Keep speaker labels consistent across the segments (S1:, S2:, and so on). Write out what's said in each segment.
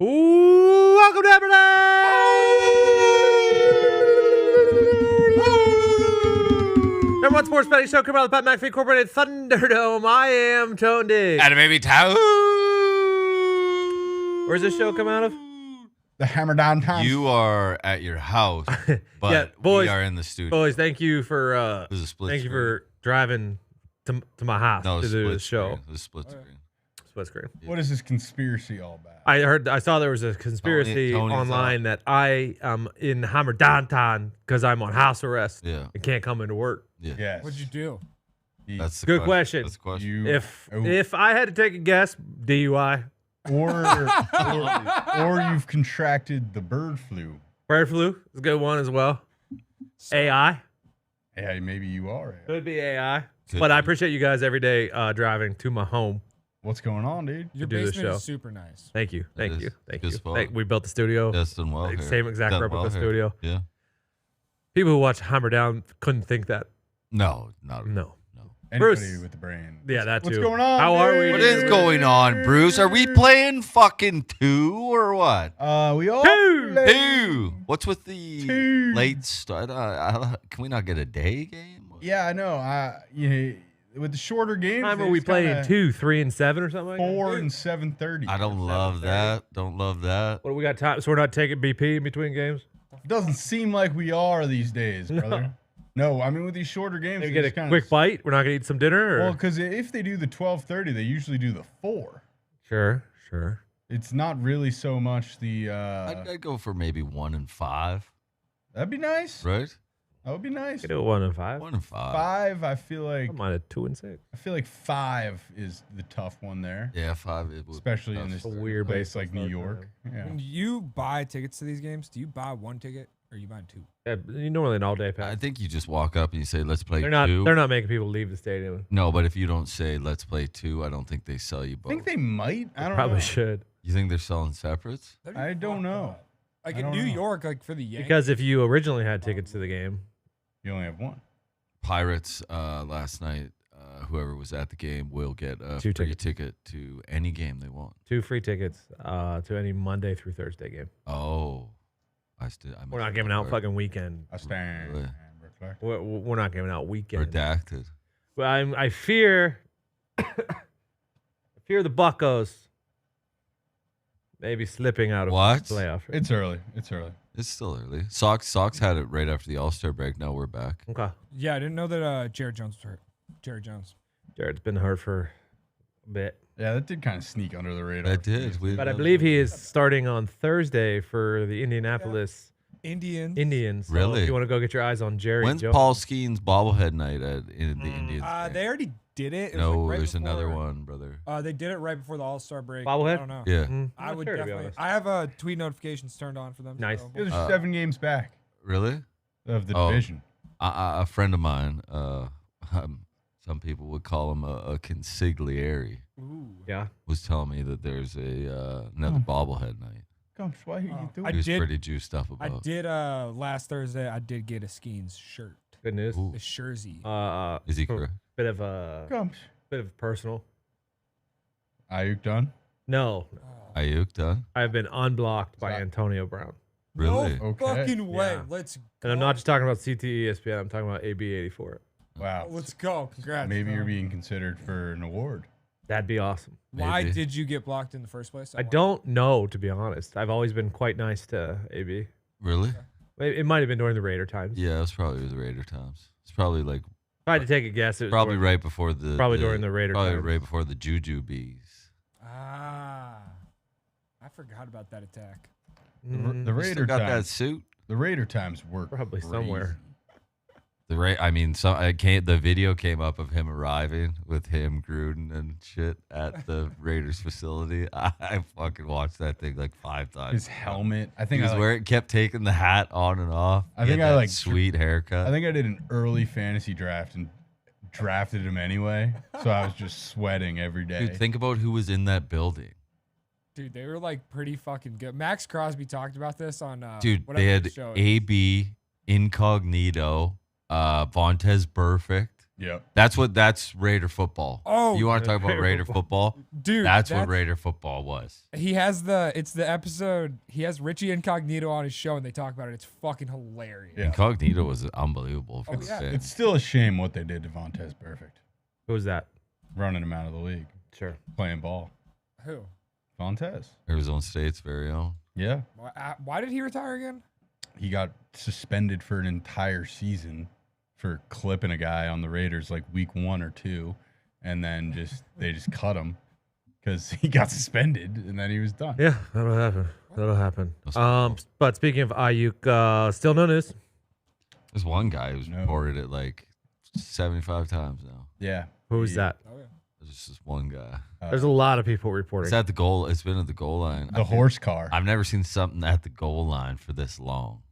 S1: Ooh, welcome to Hammer Dahn! Number one sports betting show coming out of the Pat McAfee Incorporated Thunderdome. I am Tone Dig.
S2: Adam Baby Town.
S1: Where's this show come out of?
S3: The Hammer Dahn time.
S2: You are at your house, but
S1: Yeah, boys,
S2: we are in the studio.
S1: Boys, thank you for
S2: This is a split
S1: thank you
S2: screen.
S1: for driving to my house
S2: No,
S1: to do this show.
S2: Screen. This is split screen.
S1: Split screen.
S3: What is this conspiracy all about?
S1: I saw there was a conspiracy
S2: Tony's
S1: online that I am in Hammer Dahn because I'm on house arrest
S2: Yeah.
S1: and can't come into work.
S2: Yeah.
S3: Yes.
S4: What'd you do?
S2: That's the
S1: Good question.
S2: That's the question.
S3: You,
S1: If I had to take a guess, DUI,
S3: or you've contracted the bird flu.
S1: bird flu is a good one as well. AI
S3: Yeah, maybe you are.
S1: could be AI,
S2: Could
S1: but I
S2: be.
S1: appreciate you guys every day driving to my home.
S3: What's going on, dude?
S4: Your
S1: do this
S4: basement
S1: show.
S4: is super nice.
S1: Thank you, thank
S2: is.
S1: you, thank
S2: Good
S1: you.
S2: spot.
S1: We built the studio,
S2: That's done well here.
S1: same exact
S2: Done
S1: replica
S2: well here.
S1: studio.
S2: Yeah.
S1: People who watch Hammer Down couldn't think that.
S2: No, not
S1: No.
S3: Anybody
S1: Bruce.
S3: with the brain.
S1: Yeah, that
S3: What's
S1: too.
S3: going on?
S1: How are we?
S3: dude?
S2: What is going on, Bruce? Are we playing fucking 2 or what?
S3: We all
S1: Two.
S3: play
S2: 2. What's with the
S3: Two.
S2: late start? Can we not get a day game?
S3: Yeah, I know. With the shorter games,
S1: Time
S3: they
S1: are we
S3: just kinda
S1: playing 2, 3, and 7 or something like that?
S3: 4 and 7:30.
S2: I don't love that. Don't love that.
S1: What do we got time? So we're not taking BP in between games.
S3: It doesn't seem like we are these days, brother. No, I mean with these shorter games,
S1: Maybe
S3: they
S1: get a
S3: just kinda-
S1: quick bite. We're not gonna eat some dinner. Or?
S3: Well, because if they do the 12:30, they usually do the 4.
S1: Sure.
S3: It's not really so much the.
S2: I'd go for maybe 1 and 5,
S3: That'd be nice.
S2: right?
S3: That would be nice.
S1: We do 1 and 5.
S2: 1 and 5.
S3: 5, I feel like.
S1: I'm on a 2 and 6.
S3: I feel like 5 is the tough one there,
S2: Yeah, 5. It would
S3: especially
S2: be
S3: in
S2: tough.
S3: this
S1: a weird
S3: place
S1: baseball
S3: like New
S1: start
S3: York. Yeah.
S4: When you buy tickets to these games, do you buy one ticket or are you buying 2?
S1: Yeah, normally an all-day
S2: I
S1: pass.
S2: think you just walk up and you say, "Let's play
S1: They're not.
S2: 2."
S1: They're not making people leave the stadium.
S2: No, but if you don't say "Let's play 2," I don't think they sell you
S3: I
S2: both.
S3: think they might. I don't
S1: Probably
S3: know.
S1: should.
S2: You think they're selling separates?
S3: I don't know.
S4: Like
S3: I
S4: in
S3: don't
S4: New
S3: know.
S4: York, like for the Yankees.
S1: Because if you originally had tickets to the game,
S3: You only have one.
S2: Pirates last night. Whoever was at the game will get a
S1: 2
S2: free
S1: tickets.
S2: ticket to any game they want.
S1: 2 free tickets to any Monday through Thursday game.
S2: Oh,
S1: We're not giving out fucking weekend.
S3: I stand.
S2: Really?
S3: reflect.
S1: We're not giving out weekend.
S2: redacted.
S1: But I fear, I fear the Buccos maybe slipping out of
S2: What?
S1: the playoff.
S3: It's early. It's early.
S2: It's still early. Sox had it right after the All-Star break. Now we're back.
S1: Okay.
S4: Yeah, I didn't know that Jared Jones was hurt. Jared Jones.
S1: Jared's been hurt for a bit.
S3: Yeah, that did kind of sneak under the radar.
S2: That did.
S1: But I believe he is starting on Thursday for the Indianapolis
S4: Indians.
S1: Indians. So
S2: Really?
S1: if you want to go get your eyes on Jerry
S2: When's
S1: Jones.
S2: Paul Skeen's bobblehead night in the Indians? game?
S4: They already did it. It was
S2: No,
S4: like right
S2: there's another
S4: before-
S2: one, brother.
S4: They did it right before the All-Star break.
S1: Bobblehead?
S4: I don't know.
S2: Yeah.
S1: I'm
S4: I
S1: not
S4: would
S1: sure, to be
S4: definitely.
S1: honest.
S4: I have tweet notifications turned on for them.
S1: Nice.
S4: So.
S3: Yeah, there's 7 games back
S2: Really?
S3: of the
S2: Oh.
S3: division.
S2: A friend of mine, some people would call him a consigliere,
S4: Ooh.
S1: Yeah.
S2: was telling me that there's another bobblehead night.
S3: Gosh, why are you
S4: Oh.
S3: doing
S2: He was
S4: did-
S2: pretty juiced up
S4: I
S2: about.
S4: did last Thursday. I did get a Skeens shirt,
S1: Good news.
S2: Ooh.
S4: a jersey.
S2: Is he correct?
S1: Bit of a
S3: Gosh.
S1: bit of personal.
S3: Ayuk done?
S1: No,
S2: Aiyuk done?
S1: I've been unblocked by
S3: Stop.
S1: Antonio Brown.
S2: Really?
S4: No
S3: Okay.
S4: fucking way.
S1: Yeah.
S4: Let's go.
S1: And I'm not just talking about CTE ESPN. I'm talking about AB84.
S3: Wow.
S4: Let's go. Congrats.
S3: Maybe you're
S4: bro.
S3: being considered for an award.
S1: That'd be awesome.
S4: Why
S2: Maybe.
S4: did you get blocked in the first place?
S1: I don't know, to be honest. I've always been quite nice to AB.
S2: Really?
S1: It might have been during the Raider times.
S2: Yeah, it was probably the Raider times. It's probably like
S1: If I had to take a guess, it was
S2: probably
S1: during-
S2: right before the
S1: during the Raider
S2: probably
S1: times.
S2: right before the Juju bees.
S4: I forgot about that attack.
S1: Mhm.
S3: The
S2: You
S3: Raider
S2: still got that
S3: times.
S2: suit.
S3: The Raider times work
S1: Probably
S3: crazy.
S1: somewhere.
S2: I mean, the video came up of him arriving with him, Gruden, and shit at the Raiders facility. I fucking watched that thing like 5 times.
S3: His helmet. I
S2: He
S3: think
S2: was kept taking the hat on and off.
S3: I
S2: He
S3: think
S2: had
S3: I
S2: that
S3: like-
S2: sweet haircut.
S3: I think I did an early fantasy draft and drafted him anyway. So I was just sweating every day.
S2: Dude, think about who was in that building.
S4: Dude, they were like pretty fucking good. Max Crosby talked about this on
S2: Dude,
S4: whatever
S2: they
S4: the
S2: had
S4: show is.
S2: AB, Incognito, Vontez Perfect.
S3: Yep.
S2: That's Raider football.
S4: Oh,
S2: you want to talk about
S1: Raider
S2: Raider football?
S4: Dude,
S2: That's what Raider football was.
S4: He has it's the episode. He has Richie Incognito on his show, and they talk about it. It's fucking hilarious.
S3: Yeah.
S2: Incognito was unbelievable. For
S4: Oh,
S2: the
S4: yeah.
S2: Saints.
S3: It's still a shame what they did to Vontez Perfect.
S1: Who was that?
S3: Running him out of the league.
S1: Sure.
S3: Playing ball.
S4: Who?
S3: Vontez.
S2: Arizona State's very own.
S3: Yeah.
S4: Why did he retire again?
S3: He got suspended for an entire season for clipping a guy on the Raiders like week 1 or 2. And then they just cut him because he got suspended and then he was done.
S1: Yeah, that'll happen. That'll happen.
S2: That's cool.
S1: But speaking of Aiyuk, still no news.
S2: There's one guy who's
S3: No.
S2: reported it like 75 times now.
S3: Yeah.
S1: Who's that?
S4: Oh yeah.
S2: There's just this one guy.
S1: There's a lot of people reporting.
S2: It's at the goal. It's been at the goal line.
S3: The horse car.
S2: I've never seen something at the goal line for this long.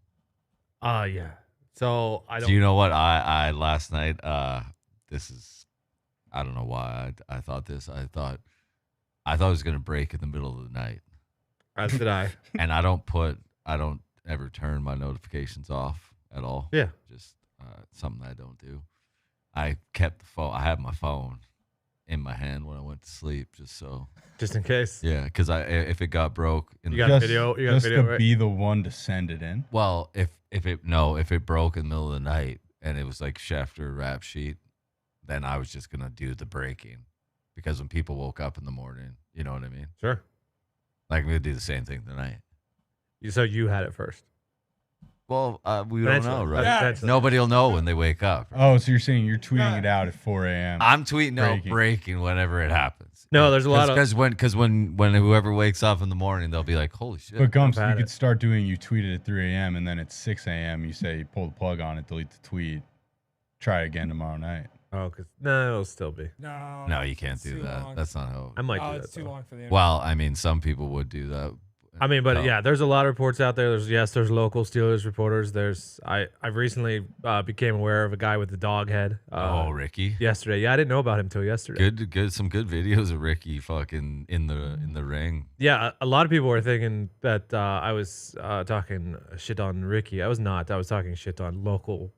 S1: Yeah. So I don't.
S2: Do you know what I last night? This is, I don't know why I thought this. I thought it was gonna break in the middle of the night,
S1: As did I.
S2: and I don't ever turn my notifications off at all.
S1: Yeah.
S2: Just something I don't do. I kept the phone. I had my phone in my hand when I went to sleep, just so.
S1: Just in case.
S2: Yeah, because if it got broke,
S1: You got a video. You got a
S3: just
S1: video,
S3: to
S1: right?
S3: be the one to send it in.
S2: well, if it broke in the middle of the night and it was like Schefter rap sheet, then I was just gonna do the breaking, because when people woke up in the morning, you know what I mean.
S1: Sure.
S2: Like I'm gonna do the same thing tonight.
S1: So you had it first.
S2: Well, we don't know, right?
S4: Yeah.
S1: Potentially.
S2: Nobody will know when they wake up.
S3: Oh, so you're saying you're tweeting it out at 4 a.m.
S2: I'm tweeting out
S3: Breaking.
S2: breaking whenever it happens.
S1: No, there's a lot of.
S2: because when whoever wakes up in the morning, they'll be like, "Holy shit!"
S3: But Gumps,
S1: I've
S3: you
S1: had
S3: could
S1: it.
S3: start doing, you tweet it at 3 a.m. and then at 6 a.m. you say, you pull the plug on it, delete the tweet, try again tomorrow night.
S1: Oh, because no, it'll still be.
S4: No.
S2: you can't
S4: it's
S2: do
S4: too
S2: that.
S4: long.
S2: That's not how.
S1: I might
S4: Oh,
S1: do
S4: it's
S1: that.
S4: too
S1: though.
S4: long for the.
S2: Well, I mean, some people would do that.
S1: I mean, but
S2: No.
S1: yeah, there's a lot of reports out there. There's local Steelers reporters. I've recently became aware of a guy with the dog head.
S2: Ricky.
S1: Yesterday. Yeah, I didn't know about him till yesterday.
S2: Good. Some good videos of Ricky fucking in the ring.
S1: Yeah, a lot of people were thinking that I was talking shit on Ricky. I was not. I was talking shit on local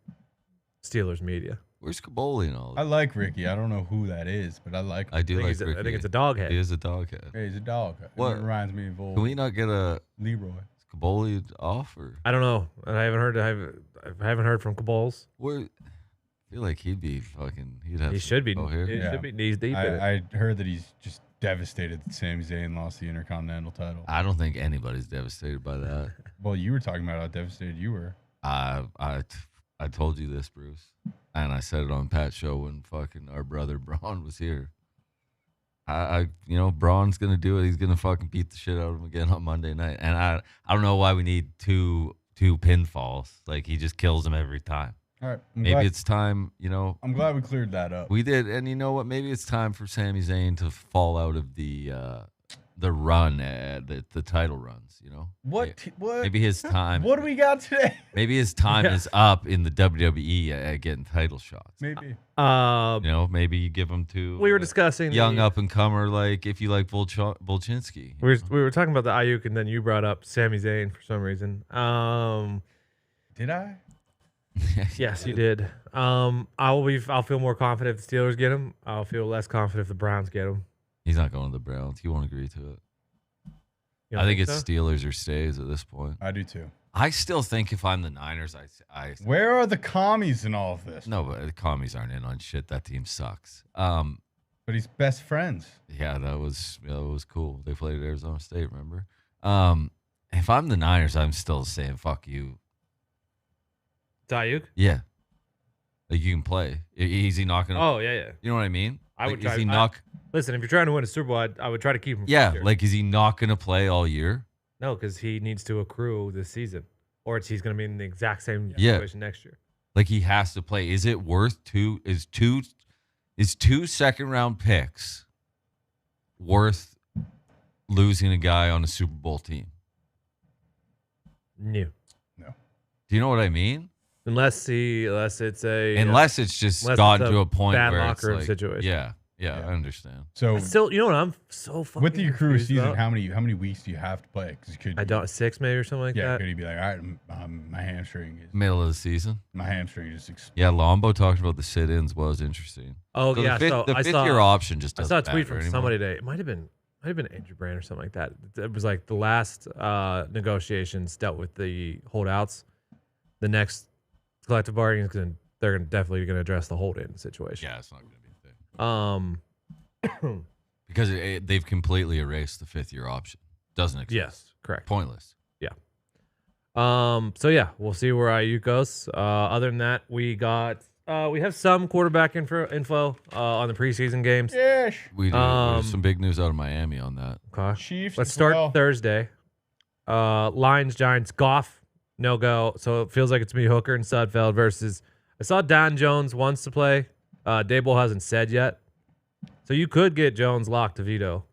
S1: Steelers media.
S2: Where's Caboli and all
S3: I
S2: that?
S3: like Ricky. I don't know who that is, but I like him.
S2: I do like
S1: I
S2: Ricky.
S1: think it's a dog head.
S2: He is a dog head.
S3: Hey, he's a dog.
S2: What?
S3: It reminds me of old
S2: Can we not get a
S3: Leroy.
S2: Caboli off or
S1: I don't know. I haven't heard. I haven't heard from Caboles.
S2: where? I feel like he'd be fucking. He'd have.
S1: He
S2: some
S1: should be.
S2: info here.
S1: He
S3: Yeah.
S1: should be knees deep in it.
S3: I heard that he's just devastated that Sami Zayn lost the Intercontinental title.
S2: I don't think anybody's devastated by that.
S3: Well, you were talking about how devastated you were.
S2: I told you this, Bruce, and I said it on Pat's show when fucking our brother Braun was here. Braun's gonna do it. He's gonna fucking beat the shit out of him again on Monday night. And I don't know why we need two pinfalls. Like he just kills him every time.
S3: All right.
S2: Maybe it's time.
S3: I'm glad we cleared that up.
S2: We did, and you know what? Maybe it's time for Sami Zayn to fall out of the run, the title runs.
S3: What?
S2: Maybe his time.
S3: What do we got today?
S2: Maybe his time is up in the WWE at getting title shots.
S3: Maybe.
S2: Maybe you give him to
S1: We were discussing
S2: young
S1: the-
S2: up and comer, like if you like Volchinsky.
S1: We were talking about the Aiyuk, and then you brought up Sami Zayn for some reason.
S3: Did I?
S1: Yes, you did. I'll feel more confident if the Steelers get him. I'll feel less confident if the Browns get him.
S2: He's not going to the Browns. He won't agree to it.
S1: You
S2: I
S1: don't
S2: think it's
S1: so?
S2: Steelers or stays at this point.
S3: I do too.
S2: I still think if I'm the Niners, I
S3: Where are the commies in all of this?
S2: no, but the commies aren't in on shit. That team sucks.
S3: But he's best friends.
S2: Yeah, that was cool. They played at Arizona State, remember? If I'm the Niners, I'm still saying fuck you.
S1: Aiyuk?
S2: Yeah, like you can play. Is he not gonna?
S1: Oh yeah.
S2: You know what I mean?
S1: I would
S2: Like,
S1: try.
S2: Is he not?
S1: Listen, if you're trying to win a Super Bowl, I would try to keep him. for
S2: Yeah,
S1: this year.
S2: like is he not gonna play all year?
S1: No, because he needs to accrue this season, or he's going to be in the exact same
S2: Yeah.
S1: situation next year.
S2: Like he has to play. Is it worth two? Is two second round picks worth losing a guy on a Super Bowl team?
S1: New,
S2: Do you know what I mean?
S1: unless it's a
S2: Unless it's just
S1: unless
S2: gotten
S1: it's a
S2: to a point
S1: bad
S2: where
S1: locker
S2: it's
S1: room
S2: like,
S1: situation.
S2: yeah, Yeah, I understand.
S3: So
S1: Still, you know what? I'm so fucking
S3: with the accrued
S1: confused
S3: season,
S1: about?
S3: how many weeks do you have to play? Because
S1: I don't 6 maybe or something like
S3: Yeah,
S1: that.
S3: could he be like, all right, my hamstring is
S2: Yeah, Lombo talked about the sit-ins was interesting.
S1: Oh
S2: So
S1: yeah,
S2: the
S1: I
S2: fifth
S1: saw
S2: year option just
S1: I
S2: doesn't
S1: saw a tweet
S2: matter
S1: from
S2: anymore.
S1: somebody today. It might have been Andrew Brand or something like that. It was like the last negotiations dealt with the holdouts. The next collective bargaining is they're definitely gonna address the hold-in situation.
S2: Yeah, it's not going to be a thing.
S1: Um.
S2: Because they've completely erased the 5th year option. Doesn't exist.
S1: Yes, correct.
S2: Pointless.
S1: So yeah, we'll see where Aiyuk goes. Other than that, we have some quarterback info on the preseason games.
S3: Yes.
S2: We do. There's some big news out of Miami on that.
S1: Okay.
S3: Chiefs.
S1: Let's
S3: as
S1: start
S3: well.
S1: Thursday. Lions, Giants, Goff, no go. So it feels like it's me, Hooker and Sudfeld versus. I saw Don Jones wants to play. Daboll hasn't said yet. So you could get Jones locked to veto.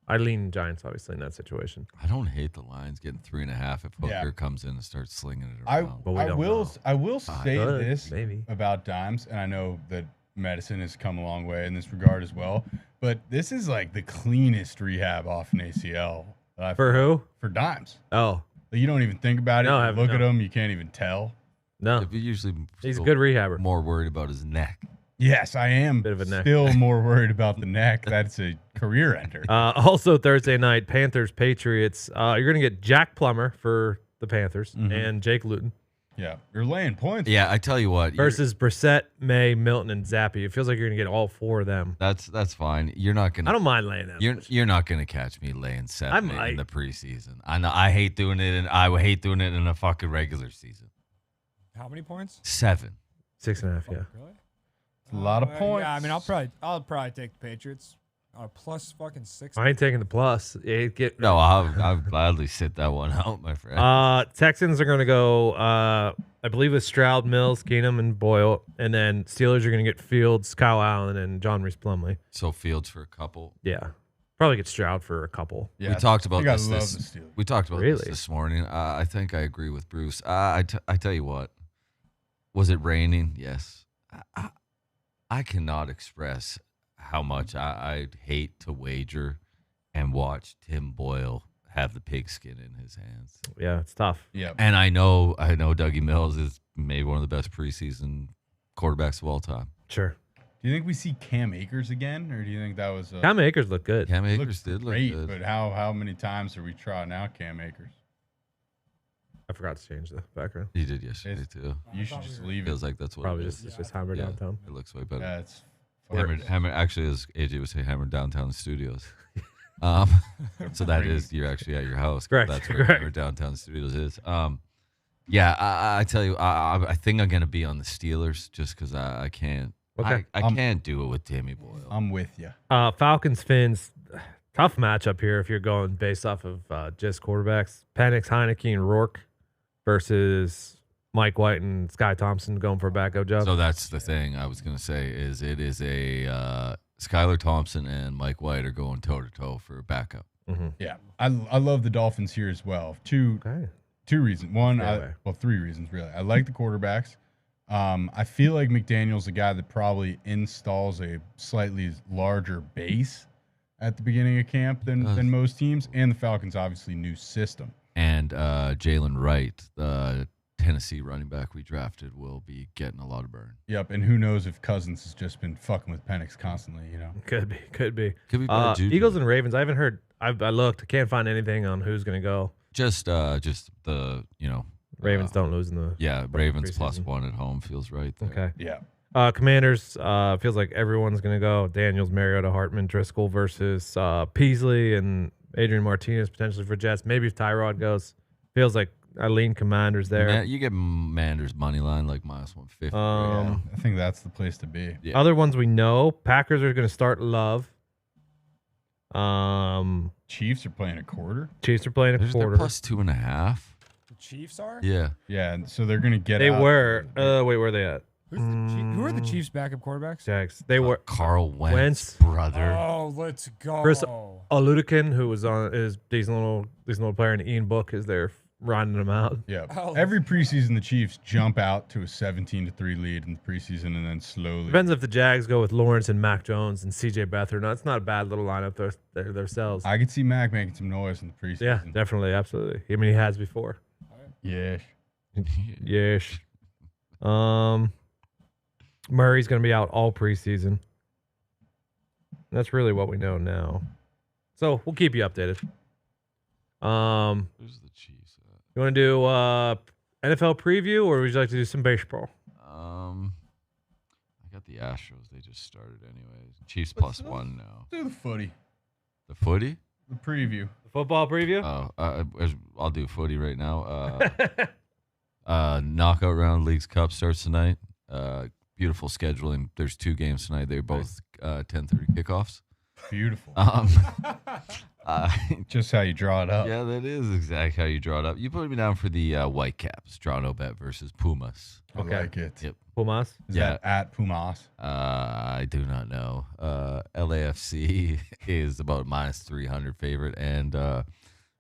S1: I lean Giants, obviously, in that situation.
S2: I don't hate the Lions getting 3.5 if Hooker
S3: Yeah.
S2: comes in and starts slinging it
S3: I
S2: around.
S1: But we don't know.
S3: I will say
S1: Good,
S3: this
S1: maybe.
S3: about Dimes, and I know that medicine has come a long way in this regard as well. But this is like the cleanest rehab off an ACL that I've
S1: For who?
S3: for Dimes.
S1: Oh,
S3: Like, you don't even think about it.
S1: No, I
S3: You
S1: haven't,
S3: look at
S1: no.
S3: him, you can't even tell.
S1: no.
S2: If he usually
S1: He's a
S2: still
S1: good rehabber.
S2: more worried about his neck.
S3: Yes, I am
S1: Bit of a neck.
S3: still more worried about the neck. That's a career ender.
S1: Also Thursday night, Panthers, Patriots. You're going to get Jack Plummer for the Panthers and Jake Luton
S3: Yeah, you're laying points.
S2: Yeah, I tell you what.
S1: versus Brissett, May, Milton, and Zappi. It feels like you're going to get all 4 of them.
S2: That's fine. You're not
S1: I
S2: gonna.
S1: don't mind laying that.
S2: You're not gonna catch me laying 7
S1: might.
S2: in the preseason. I know. I hate doing it, and I hate doing it in a fucking regular season.
S4: How many points?
S2: 7.
S1: 6.5, yeah.
S4: Really?
S3: It's a lot of points.
S4: Yeah, I mean, I'll probably take the Patriots. Plus fucking 6.
S1: I ain't taking the plus.
S2: No, I'll gladly sit that one out, my friend.
S1: Texans are going to go, I believe, with Stroud, Mills, Keenum, and Boyle. And then Steelers are going to get Fields, Kyle Allen, and John Reese Plumlee.
S2: So Fields for a couple.
S1: Yeah. Probably get Stroud for a couple.
S3: Yeah,
S2: We talked about
S3: I
S2: this.
S3: love
S2: this
S3: the Steelers.
S2: we talked about
S1: Really?
S2: this morning. I think I agree with Bruce. I tell you what. Was it raining? Yes. I cannot express how much I'd hate to wager and watch Tim Boyle have the pigskin in his hands.
S1: Yeah, it's tough.
S3: Yep.
S2: And I know Dougie Mills is maybe one of the best preseason quarterbacks of all time.
S1: Sure.
S3: Do you think we see Cam Akers again, or do you think that was
S1: Cam Akers look good.
S2: Cam
S3: looks
S2: Akers did look
S3: great?
S2: good.
S3: But how many times are we trotting out Cam Akers?
S1: I forgot to change the background.
S2: He did yesterday too.
S3: You should just leave it.
S2: Feels like that's what
S1: Probably
S2: it
S1: just
S2: is.
S1: it's just Hammer
S2: Yeah,
S1: downtown.
S2: it looks way better.
S3: That's
S2: Hammer actually, as AJ would say, Hammer Downtown Studios. So that is you're actually at your house.
S1: Correct,
S2: That's where
S1: correct.
S2: Hammer Downtown Studios is. Yeah, I tell you, I think I'm gonna be on the Steelers just because I can't.
S1: Okay.
S2: I can't do it with Timmy Boyle.
S3: I'm with you.
S1: Falcons, Fins. Tough matchup here if you're going based off of just quarterbacks. Penix, Heineke, and Rourke versus Mike White and Sky Thompson going for a backup job.
S2: So that's the thing I was gonna say is it is a Skylar Thompson and Mike White are going toe to toe for a backup.
S3: Yeah, I love the Dolphins here as well. Two reasons. One,
S1: Fair way.
S3: 3 reasons really. I like the quarterbacks. I feel like McDaniel's a guy that probably installs a slightly larger base at the beginning of camp than most teams, and the Falcons obviously new system.
S2: And Jalen Wright, the Tennessee running back we drafted, will be getting a lot of burn.
S3: Yep, and who knows if Cousins has just been fucking with Penix constantly, you know?
S1: Could be.
S2: Could be better juju.
S1: Eagles and Ravens. I haven't heard. I looked. I can't find anything on who's going to go.
S2: Just the
S1: Ravens don't lose in the.
S2: Ravens
S1: preseason.
S2: +1 at home feels right there.
S1: Okay.
S3: Yeah.
S1: Commanders. Feels like everyone's going to go. Daniels, Mariota, Hartman, Driscoll versus Peasley and Adrian Martinez potentially for Jets. Maybe if Tyrod goes. Feels like I lean Commanders there.
S2: You get Manders money line like -150.
S3: Yeah, I think that's the place to be.
S2: Yeah.
S1: Other ones we know. Packers are going to start Love.
S3: Chiefs are playing a quarter.
S1: Chiefs are playing a
S2: They're
S1: quarter.
S2: +2.5.
S4: The Chiefs are?
S2: Yeah.
S3: Yeah, and so they're gonna get.
S1: They
S3: out.
S1: were. Wait, where are they at?
S4: Who are the Chiefs' backup quarterbacks?
S1: Jags. They were.
S2: Carl Wentz,
S1: Wentz.
S2: brother.
S4: Oh, let's go.
S1: Chris Oludekin, who was on is decent little player, and Ian Book is their rounding them out.
S3: Yeah.
S4: Oh.
S3: Every preseason, the Chiefs jump out to a 17-3 lead in the preseason and then slowly.
S1: Depends if the Jags go with Lawrence and Mac Jones and C.J. Beathard. No, it's not a bad little lineup themselves.
S3: I could see Mac making some noise in the preseason.
S1: Yeah, definitely, absolutely. I mean, he has before.
S3: Yeah.
S1: Yes. Murray's going to be out all preseason. That's really what we know now. So we'll keep you updated.
S2: Where's the Chiefs at?
S1: You want to do NFL preview, or would you like to do some baseball?
S2: I got the Astros. They just started anyways. Chiefs +1 now.
S3: Do the footy.
S2: The footy?
S3: The preview.
S1: The football preview?
S2: I'll do footy right now. Knockout round Leagues Cup starts tonight. Beautiful scheduling. There's 2 games tonight. They're both 10:30 kickoffs.
S3: Beautiful.
S2: Just
S3: Just how you draw it up.
S2: yeah, that is exactly how you draw it up. You put me down for the Whitecaps. Draw no bet versus Pumas.
S3: I
S1: Okay.
S3: like it.
S2: Yep.
S1: Pumas?
S3: Is
S2: Yeah.
S3: that at Pumas?
S2: I do not know. LAFC is about -300 favorite, and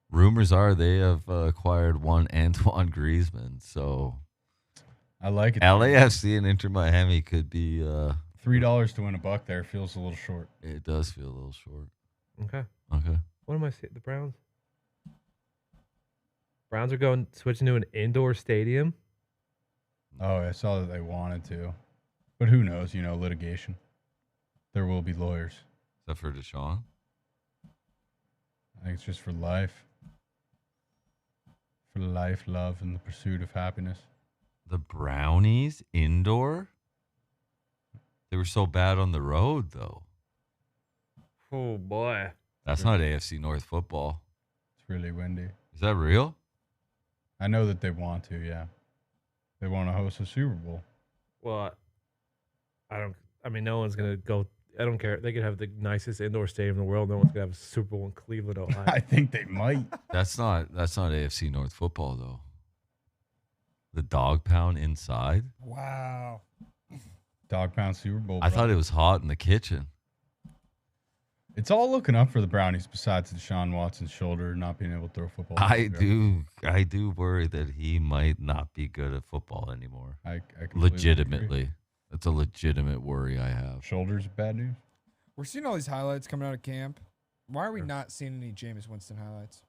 S2: rumors are they have acquired one Antoine Griezmann. So
S3: I like it.
S2: LAFC and Inter Miami could be.
S3: $3 to win a buck there feels a little short.
S2: It does feel a little short.
S1: Okay.
S2: Okay.
S1: What am I saying? The Browns? Browns are switching to an indoor stadium.
S3: Oh, I saw that they wanted to. But who knows? Litigation. There will be lawyers.
S2: Is that for Deshaun?
S3: I think it's just for life. For life, love, and the pursuit of happiness.
S2: The Brownies indoor? They were so bad on the road, though.
S1: Oh, boy.
S2: That's not AFC North football.
S3: It's really windy.
S2: Is that real?
S3: I know that they want to, yeah. They want to host a Super Bowl.
S1: Well, no one's going to go. I don't care. They could have the nicest indoor stadium in the world. No one's going to have a Super Bowl in Cleveland, Ohio.
S3: I think they might.
S2: That's not AFC North football, though. The dog pound inside?
S4: Wow.
S3: Dog pound Super Bowl.
S2: I thought it was hot in the kitchen.
S3: It's all looking up for the Brownies besides Deshaun Watson's shoulder not being able to throw football.
S2: I do worry that he might not be good at football anymore.
S3: I completely
S2: Legitimately.
S3: agree.
S2: That's a legitimate worry I have.
S3: Shoulders bad news.
S4: We're seeing all these highlights coming out of camp. Why are we not seeing any Jameis Winston highlights?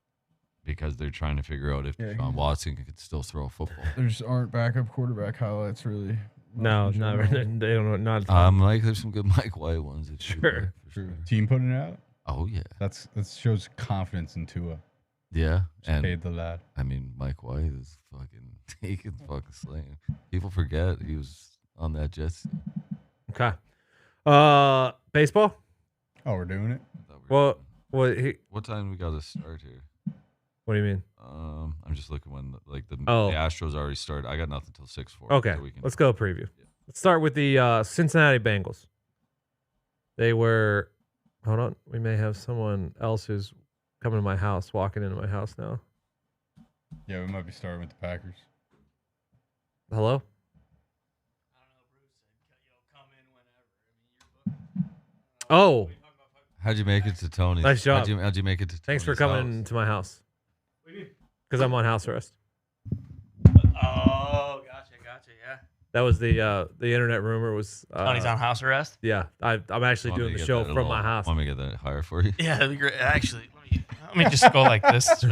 S2: Because they're trying to figure out if Deshaun Watson could still throw a football.
S3: There just aren't backup quarterback highlights really.
S1: No, not they don't. Not
S2: There's some good Mike White ones.
S1: Sure.
S3: True. Team putting it out.
S2: Oh yeah.
S3: That shows confidence in Tua.
S2: Yeah.
S3: Just
S2: And
S3: paid the lad.
S2: I mean, Mike White is he can fucking sling. People forget he was on that Jets.
S1: Okay. Baseball?
S3: Oh, we're doing it.
S1: What
S2: time we got to start here?
S1: What do you mean?
S2: I'm just looking when the
S1: Oh.
S2: Astros already started. I got nothing till 6:40.
S1: Okay,
S2: so we can,
S1: let's go preview. Let's start with the Cincinnati Bengals. They were. Hold on. We may have someone else who's coming to my house, walking into my house now.
S3: Yeah, we might be starting with the Packers.
S1: Hello? Oh,
S2: How'd you make it to Tony's?
S1: Nice job.
S2: How'd you make it to
S1: thanks for
S2: Tony's
S1: coming
S2: house?
S1: to my house. Because I'm on house arrest.
S5: Oh, gotcha, yeah.
S1: That was the internet rumor was.
S5: Tony's on house arrest?
S1: Yeah, I'm actually
S2: Want me
S1: doing
S2: to
S1: the
S2: get
S1: show
S2: that
S1: from
S2: a
S1: my
S2: little-
S1: house.
S2: Want me to get that higher for you?
S5: Yeah, that'd be great. Actually, let me just go like this.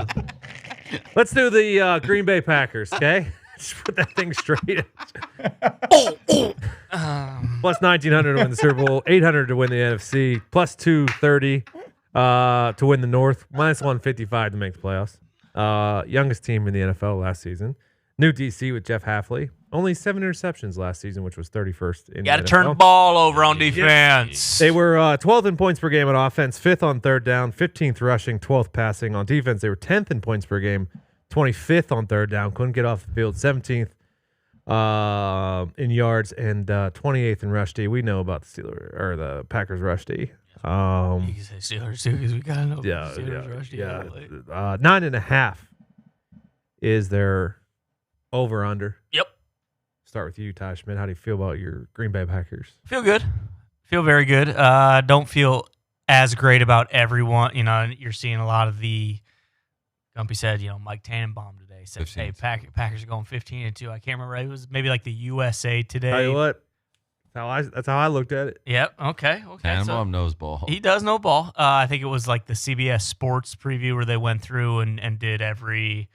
S1: Let's do the Green Bay Packers, okay? Just put that thing straight. Plus 1,900 to win the Super Bowl, 800 to win the NFC, plus 230 to win the North, minus 155 to make the playoffs. Youngest team in the NFL last season. New DC with Jeff Hafley. Only 7 interceptions last season, which was 31st in
S5: Got to
S1: the
S5: turn
S1: NFL.
S5: the ball over on defense.
S1: They were 12th in points per game on offense, 5th on third down, 15th rushing, 12th passing. On defense, they were 10th in points per game, 25th on third down, couldn't get off the field, 17th in yards, and 28th in rush D. We know about the Steelers or the Packers rush D.
S5: You can say Steelers too, because we got to know
S1: Yeah,
S5: Steelers rush D.
S1: yeah. 9.5 is their over under.
S5: Yep.
S1: Start with you, Ty Schmidt. How do you feel about your Green Bay Packers?
S5: Feel good. Feel very good. Don't feel as great about everyone. You're seeing a lot of the Gumpy said, Mike Tannenbaum today said,
S2: 15.
S5: hey, Packers are going 15-2. I can't remember. It was maybe like the USA Today.
S1: Tell you what, that's how I looked at it.
S5: Yep. Okay.
S2: Tannenbaum knows ball.
S5: He does know ball. I think it was like the CBS Sports preview where they went through and did every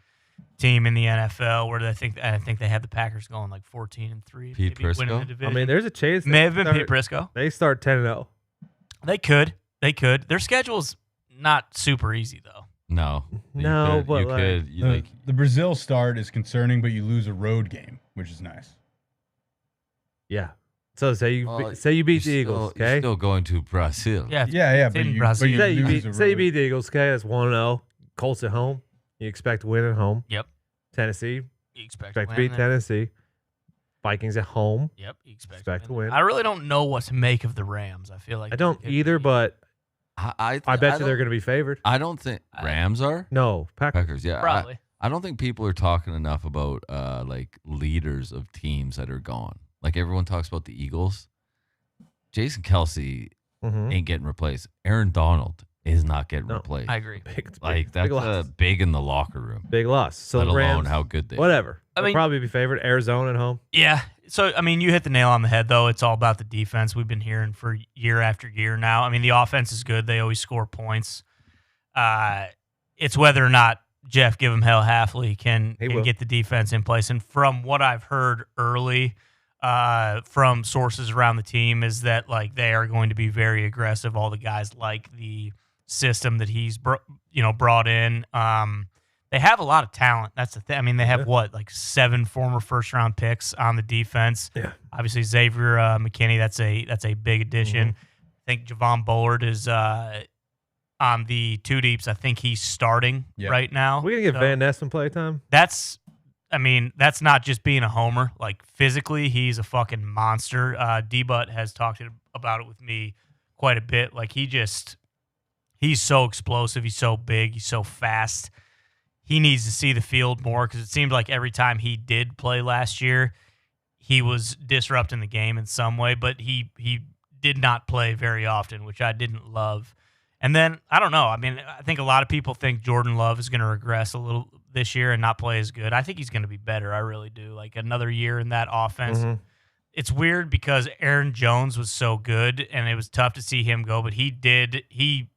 S5: team in the NFL. Where I think they had the Packers going like 14-3.
S2: Pete
S5: maybe winning
S2: Prisco?
S5: the division.
S1: I mean, there's a chance.
S5: May have been Pete Prisco.
S1: They start 10-0.
S5: They could. Their schedule's not super easy though.
S2: No.
S1: No, but
S3: The Brazil start is concerning, but you lose a road game, which is nice.
S1: Yeah. So say you beat the Eagles, okay?
S2: You're still going to Brazil.
S5: Yeah.
S3: Yeah,
S5: it's in
S3: but
S5: Brazil.
S3: you
S1: Say you
S3: lose
S1: beat the Eagles, okay? That's 1-0. Colts at home. You expect to win at home.
S5: Yep.
S1: Tennessee.
S5: You expect
S1: to
S5: to
S1: beat
S5: win.
S1: Tennessee. Vikings at home.
S5: Yep. You expect
S1: to win.
S5: I really don't know what to make of the Rams. I feel like
S1: I don't either, but
S2: I
S1: bet you they're going to be favored.
S2: I don't think Rams are.
S1: No,
S2: Packers, yeah.
S5: Probably.
S2: I don't think people are talking enough about like leaders of teams that are gone. Like everyone talks about the Eagles. Jason Kelsey ain't getting replaced. Aaron Donald is not getting replaced.
S5: I agree.
S2: Like that's big in the locker room.
S1: Big loss. So
S2: let
S1: the
S2: alone
S1: Rams,
S2: how good they.
S1: Whatever.
S5: I
S1: They'll
S5: mean,
S1: probably be favored. Arizona at home.
S5: Yeah. So, I mean, you hit the nail on the head, though. It's all about the defense. We've been hearing for year after year now. I mean, the offense is good. They always score points. It's whether or not Jeff Give 'em Hell Halfley can get the defense in place. And from what I've heard early from sources around the team is that, like, they are going to be very aggressive. All the guys like the system that he's brought in. They have a lot of talent. That's the thing. I mean, they have like 7 former first-round picks on the defense.
S1: Yeah.
S5: Obviously, Xavier McKinney. That's a big addition. I think Javon Bullard is on the 2 deeps. I think he's starting right now.
S1: We're gonna get Van Ness some play time.
S5: That's not just being a homer. Like physically, he's a fucking monster. D-Butt has talked about it with me quite a bit. Like he's so explosive. He's so big. He's so fast. He needs to see the field more because it seemed like every time he did play last year, he was disrupting the game in some way, but he did not play very often, which I didn't love. And then, I don't know. I mean, I think a lot of people think Jordan Love is going to regress a little this year and not play as good. I think he's going to be better. I really do. Like another year in that offense. It's weird because Aaron Jones was so good and it was tough to see him go, but he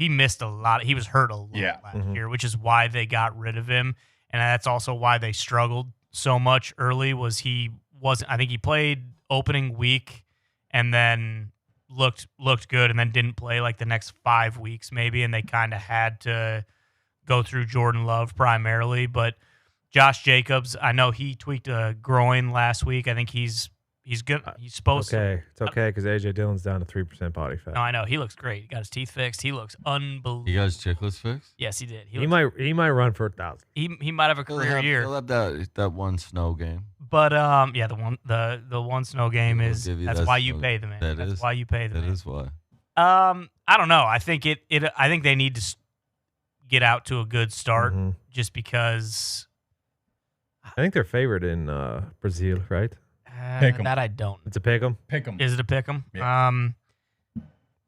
S5: missed a lot. He was hurt a lot last year, which is why they got rid of him. And that's also why they struggled so much early was I think he played opening week and then looked good and then didn't play like the next 5 weeks maybe. And they kind of had to go through Jordan Love primarily. But Josh Jacobs, I know he tweaked a groin last week. I think he's good. He's supposed to.
S1: It's okay because AJ Dillon's down to 3% body fat.
S5: No, I know. He looks great. He got his teeth fixed. He looks unbelievable.
S2: You got his chicklets fixed?
S5: Yes, he did.
S1: He might run for 1,000.
S5: He might have a career year.
S2: He'll have that one snow game.
S5: But the one snow game is that's why you pay the man. That's why you pay the man.
S2: That is why.
S5: I don't know. I think I think they need to get out to a good start just because.
S1: I think they're favored in Brazil, right?
S3: Pick 'em.
S5: That I don't.
S1: It's a pick 'em.
S3: Pick 'em.
S5: Is it a pick 'em?
S3: Yeah.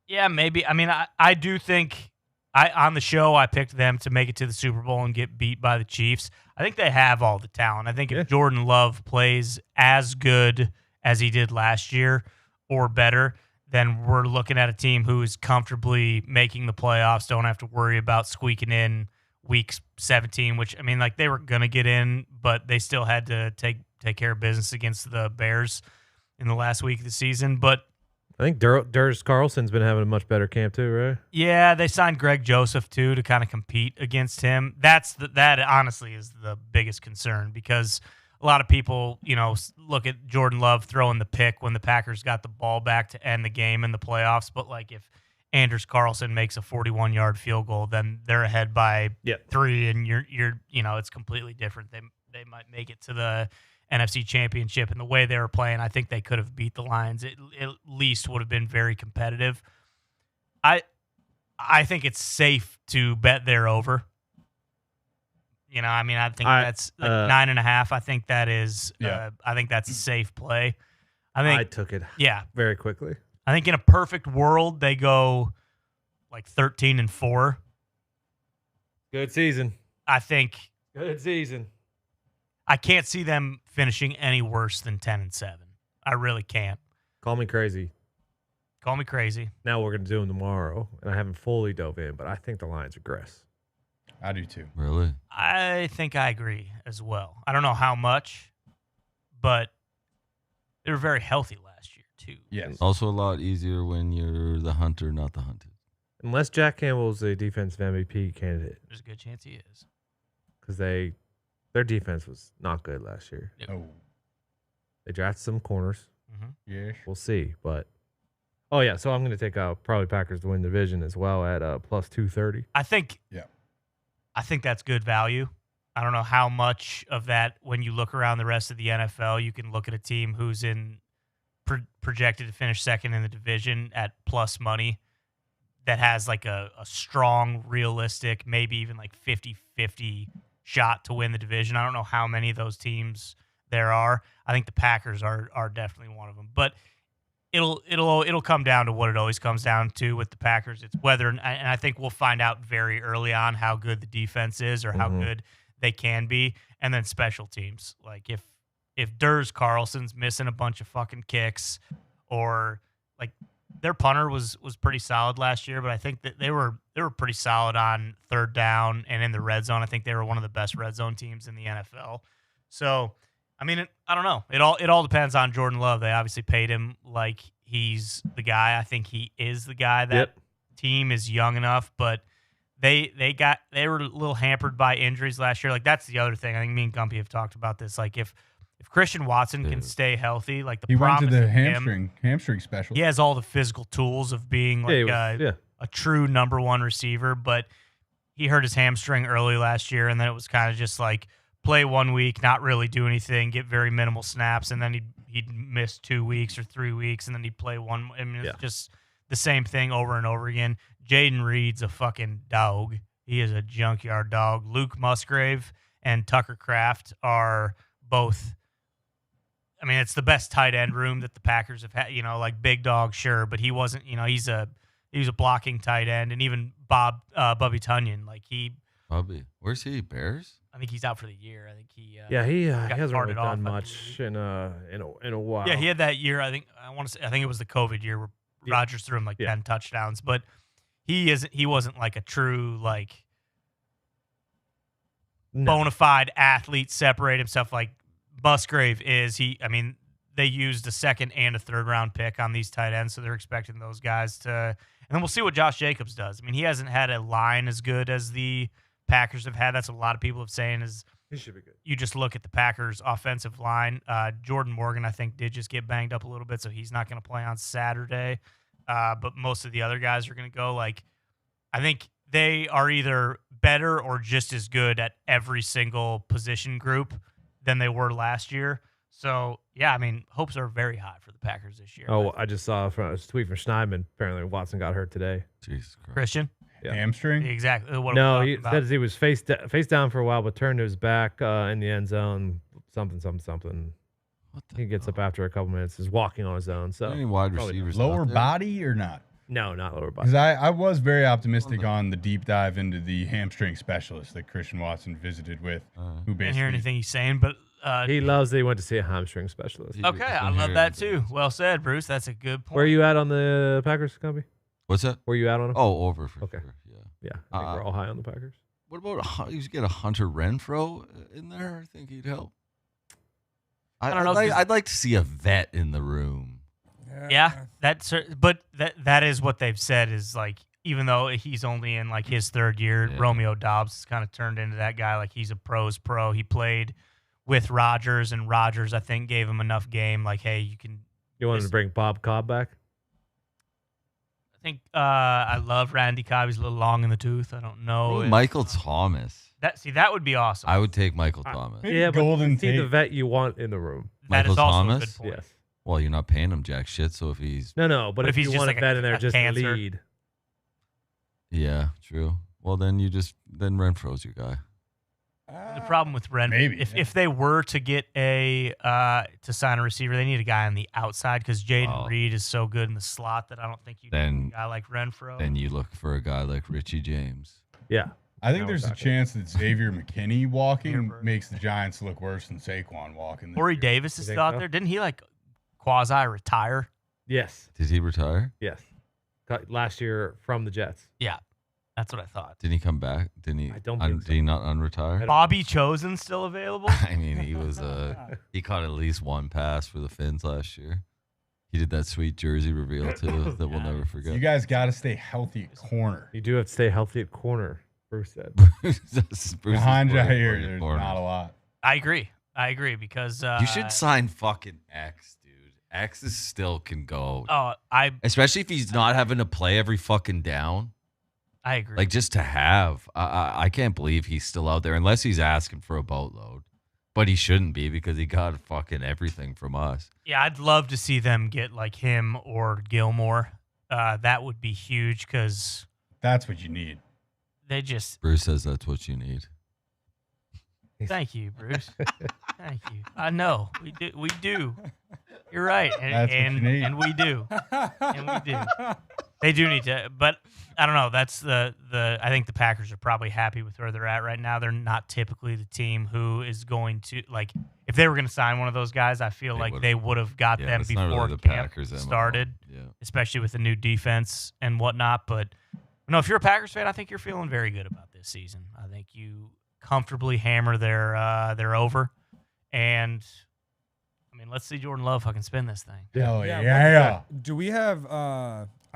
S5: Yeah, maybe. I mean, I do think on the show I picked them to make it to the Super Bowl and get beat by the Chiefs. I think they have all the talent. I think if Jordan Love plays as good as he did last year or better, then we're looking at a team who is comfortably making the playoffs, don't have to worry about squeaking in week 17, which, I mean, like they were going to get in, but they still had to take care of business against the Bears in the last week of the season. But
S1: I think Durs Carlson's been having a much better camp too, right?
S5: yeah, they signed Greg Joseph too to kind of compete against him. That honestly is the biggest concern because a lot of people, look at Jordan Love throwing the pick when the Packers got the ball back to end the game in the playoffs. But like if Anders Carlson makes a 41-yard field goal, then they're ahead by 3, and you're it's completely different. They might make it to the NFC Championship, and the way they were playing, I think they could have beat the Lions. It at least would have been very competitive. I think it's safe to bet they're over. I think that's like 9.5. I think that is. I think that's a safe play. I
S1: took it.
S5: Yeah,
S1: very quickly.
S5: I think in a perfect world they go like 13-4.
S1: Good season.
S5: I think
S1: Good season.
S5: I can't see them finishing any worse than 10-7. I really can't.
S1: Call me crazy.
S5: Call me crazy.
S1: Now we're going to do them tomorrow, and I haven't fully dove in, but I think the Lions regress.
S3: I do too.
S2: Really?
S5: I think I agree as well. I don't know how much, but they were very healthy last year too.
S3: Yes.
S2: Also a lot easier when you're the hunter, not the hunted.
S1: Unless Jack Campbell's a defensive MVP candidate,
S5: There's a good chance he is.
S1: because their defense was not good last year.
S3: Oh,
S1: They drafted some corners.
S3: yes.
S1: We'll see, but oh yeah, so I'm going to take probably Packers to win the division as well at plus 230.
S5: I think.
S3: Yeah.
S5: I think that's good value. I don't know how much of that, when you look around the rest of the NFL, you can look at a team who's projected to finish second in the division at plus money that has like a strong, realistic, maybe even like 50-50 shot to win the division. I don't know how many of those teams there are. I think the Packers are definitely one of them. But it'll come down to what it always comes down to with the Packers. It's whether, and I think we'll find out very early on how good the defense is or how good they can be, and then special teams. Like if Durs Carlson's missing a bunch of fucking kicks, or like their punter was pretty solid last year, but I think that they were pretty solid on third down and in the red zone. I think they were one of the best red zone teams in the NFL. So, I mean, I don't know. It all depends on Jordan Love. They obviously paid him like he's the guy. I think he is the guy. That team is young enough, but they were a little hampered by injuries last year. Like, that's the other thing. I think me and Gumpy have talked about this. Like, if Christian Watson can stay healthy, like
S3: He went to the
S5: him,
S3: hamstring special.
S5: he has all the physical tools of being like a true number one receiver, but he hurt his hamstring early last year, and then it was kind of just like play 1 week, not really do anything, get very minimal snaps, and then he'd miss 2 weeks or 3 weeks, and then he'd play one. I mean, it's just the same thing over and over again. Jaden Reed's a fucking dog. He is a junkyard dog. Luke Musgrave and Tucker Kraft are both. I mean, it's the best tight end room that the Packers have had. You know, like big dog, sure, but he wasn't. You know, he was a blocking tight end, and even Bubby Tunyon, like
S2: Bubby, where's he? Bears?
S5: I think he's out for the year. I think he
S1: he
S5: got
S1: hasn't really
S5: carted off,
S1: done
S5: I
S1: much in a while.
S5: Yeah, he had that year. I think it was the COVID year where Rodgers threw him like 10 touchdowns, but he wasn't like a true like bona fide athlete, separate himself like Musgrave is. I mean, they used a second and a third round pick on these tight ends, so they're expecting those guys to. And then we'll see what Josh Jacobs does. I mean, he hasn't had a line as good as the Packers have had. That's what a lot of people have saying is
S1: he should be good.
S5: You just look at the Packers' offensive line. Jordan Morgan, I think, did just get banged up a little bit, so he's not going to play on Saturday. But most of the other guys are going to go. Like, I think they are either better or just as good at every single position group than they were last year. So, yeah, I mean, hopes are very high for the Packers this year.
S1: Oh, I just saw a tweet from Schneidman. Apparently, Watson got hurt today.
S2: Jesus Christ.
S5: Christian?
S1: Yeah.
S3: Hamstring?
S5: Exactly. What
S1: No, he said he was face down for a while, but turned to his back in the end zone. Something.
S2: What the
S1: He gets up after a couple minutes. Is walking on his own. So
S2: Any wide
S1: probably
S2: receivers?
S3: Lower
S2: out there?
S3: body or not?
S1: no, not lower body.
S3: Because I was very optimistic on the deep dive into the hamstring specialist that Christian Watson visited with, who
S5: I didn't
S3: basically
S5: hear anything he's saying, but
S1: He loves that he went to see a hamstring specialist.
S5: okay, I love that too. Well said, Bruce. That's a good point.
S1: Where are you at on the Packers, Cubby?
S2: What's that?
S1: Where you at on them?
S2: Oh, over for
S1: Okay.
S2: sure. Yeah.
S1: Yeah, I think we're all high on the Packers.
S2: What about you get a Hunter Renfro in there? I think he'd help.
S5: I don't know,
S2: I'd like to see a vet in the room.
S5: Yeah, but that is what they've said is like, even though he's only in like his third year, Romeo Doubs has kind of turned into that guy. Like, he's a pro's pro. He played with Rodgers, and Rodgers, I think, gave him enough game. Like, hey, you can.
S1: You wanted to bring Bob Cobb back?
S5: I think I love Randy Cobb. He's a little long in the tooth. I don't know.
S2: Michael Thomas.
S5: That would be awesome.
S2: I would take Michael Thomas.
S3: Maybe
S1: Yeah, but
S3: Golden
S1: see the
S3: Tate.
S1: vet you want in the room.
S5: That is
S2: Michael
S5: also a
S2: Thomas?
S5: good point.
S1: Yes.
S2: Well, you're not paying him jack shit, so if he's
S1: No, but if
S5: he's
S1: you
S5: just
S1: want
S5: like
S1: a vet in there
S5: a
S1: just to
S5: cancer.
S1: lead.
S2: yeah, true. Well, then Renfro's your guy.
S5: The problem with Ren,
S3: Maybe,
S5: if they were to get to sign a receiver, they need a guy on the outside because Jaden
S2: Wow.
S5: Reed is so good in the slot that I don't think you need
S2: Then-
S5: a guy like Renfro.
S2: Then you look for a guy like Richie James.
S1: Yeah.
S3: I think
S1: Now
S3: there's
S1: we're
S3: a
S1: talking.
S3: chance that Xavier McKinney walking
S5: Hamburg.
S3: makes the Giants look worse than Saquon walking. this
S5: Corey
S3: year.
S5: Davis is
S1: think
S5: still out
S1: so?
S5: there. Didn't he like quasi retire?
S1: Yes.
S2: Did he retire?
S1: Yes. Cut last year from the Jets.
S5: Yeah, that's what I thought.
S2: Didn't he come back? Didn't he?
S1: I don't think
S2: Did
S1: so.
S2: he not
S1: I
S2: unretire?
S1: don't-
S5: Bobby Chosen still available?
S2: I mean, he was he caught at least one pass for the Finns last year. He did that sweet jersey reveal too that we'll never forget.
S3: You guys got to stay healthy at corner.
S1: You do have to stay healthy at corner, Bruce said.
S2: Bruce is
S3: Behind
S2: putting
S3: Jair,
S2: the
S3: there's
S2: corners.
S3: not a lot.
S5: I agree because
S2: You should sign fucking X, dude. X is still can go.
S5: Oh, I
S2: Especially if he's not having to play every fucking down.
S5: agree.
S2: Like just to have. I can't believe he's still out there unless he's asking for a boatload. But he shouldn't be because he got fucking everything from us.
S5: Yeah, I'd love to see them get like him or Gilmore. That would be huge because
S3: That's what you need.
S5: they just.
S2: Bruce says that's what you need.
S5: Thank you, Bruce. Thank you. I know we do. We do. You're right,
S3: That's what you need.
S5: and we do, and we do. They do need to, but I don't know. That's the. I think the Packers are probably happy with where they're at right now. They're not typically the team who is going to like. If they were going to sign one of those guys, I feel
S2: They
S5: like
S2: would've.
S5: they would have got
S2: Yeah,
S5: them
S2: it's not
S5: before
S2: really the
S5: camp
S2: Packers MO.
S5: started,
S2: Yeah.
S5: especially with the new defense and whatnot. But no, if you're a Packers fan, I think you're feeling very good about this season. I think you comfortably hammer their over, and I mean, let's see Jordan Love fucking spin this thing.
S3: Hell
S4: Yeah,
S3: yeah.
S4: Do we have?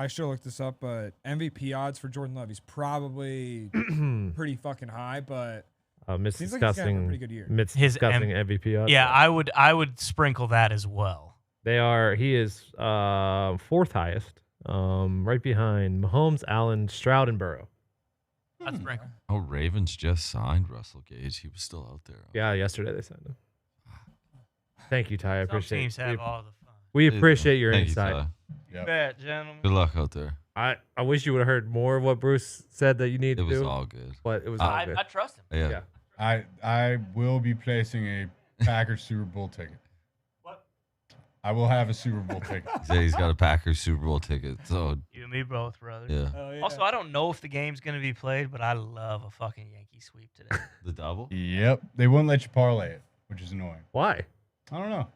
S4: I should have looked this up, but MVP odds for Jordan Love, he's probably pretty fucking high, but
S1: Mitt's
S4: Seems like he's gonna have a
S1: discussing
S4: pretty good year.
S1: Mitt's
S5: His
S1: discussing MVP odds.
S5: Yeah, I would sprinkle that as well.
S1: They are. He is fourth highest, right behind Mahomes, Allen, Stroud, and Burrow.
S5: I'd sprinkle.
S2: Oh, Ravens just signed Russell Gage. He was still out there.
S1: Yeah, yesterday they signed him. Thank you, Ty. I
S5: Some
S1: appreciate
S5: teams have all the fun.
S1: we appreciate your
S2: Thank you,
S1: insight.
S2: Ty.
S3: Yep.
S5: Bet, gentlemen.
S2: Good luck out there.
S1: I wish you would have heard more of what Bruce said that you need
S2: It
S1: to
S2: was
S1: do,
S2: all good.
S1: but it was all good.
S5: I trust him.
S2: Yeah.
S1: Yeah.
S3: I will be placing a Packers Super Bowl ticket.
S5: What?
S3: I will have a Super Bowl ticket.
S2: He said he's got a Packers Super Bowl ticket. So,
S5: You and me both, brother.
S2: yeah.
S5: Also, I don't know if the game's gonna be played, but I love a fucking Yankee sweep today.
S2: The double?
S3: Yep. They won't let you parlay it, which is annoying.
S1: Why?
S3: I don't know.